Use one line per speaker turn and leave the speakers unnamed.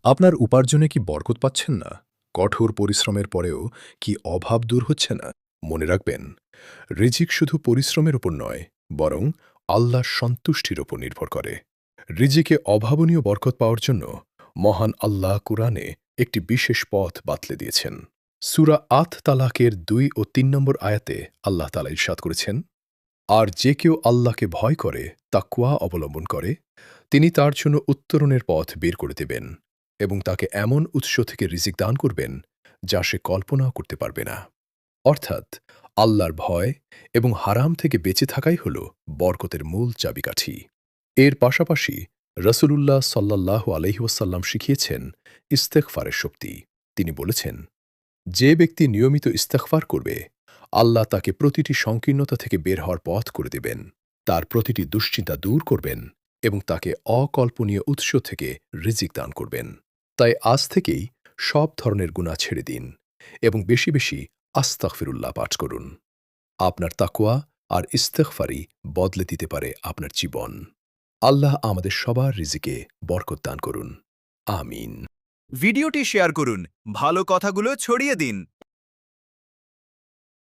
আপনার উপার্জনে কি বরকত পাচ্ছেন না? কঠোর পরিশ্রমের পরেও কি অভাব দূর হচ্ছে না? মনে রাখবেন, রিজিক শুধু পরিশ্রমের উপর নয়, বরং আল্লাহর সন্তুষ্টির উপর নির্ভর করে। রিজিকে অভাবনীয় বরকত পাওয়ার জন্য মহান আল্লাহ কুরআনে একটি বিশেষ পথ বাতলে দিয়েছেন। সূরা আত তালাকের ২ ও ৩ নম্বর আয়াতে আল্লাহ তাআলা ইরশাদ করেছেন, আর যে কেউ আল্লাহকে ভয় করে, তাকওয়া অবলম্বন করে, তিনি তার জন্য উত্তরণের পথ বের করে দেবেন এবং তাকে এমন উৎস থেকে রিজিক দান করবেন যা সে কল্পনাও করতে পারবে না। অর্থাৎ আল্লাহর ভয় এবং হারাম থেকে বেঁচে থাকাই হল বরকতের মূল চাবিকাঠি। এর পাশাপাশি রসূলুল্লাহ সাল্লাল্লাহু আলাইহি ওয়াসাল্লাম শিখিয়েছেন ইস্তেগফারের শক্তি। তিনি বলেছেন, যে ব্যক্তি নিয়মিত ইস্তেগফার করবে, আল্লাহ তাকে প্রতিটি সংকীর্ণতা থেকে বের হওয়ার পথ করে দেবেন, তার প্রতিটি দুশ্চিন্তা দূর করবেন এবং তাকে অকল্পনীয় উৎস থেকে রিজিক দান করবেন। তাই আজ থেকেই সব ধরনের গুনাহ ছেড়ে দিন এবং বেশি বেশি আস্তাগফিরুল্লাহ পাঠ করুন। আপনার তাকওয়া আর ইস্তেগফারই বদলে দিতে পারে আপনার জীবন। আল্লাহ আমাদের সবার রিজিকে বরকত দান করুন। আমিন।
ভিডিওটি শেয়ার করুন, ভালো কথাগুলো ছড়িয়ে দিন।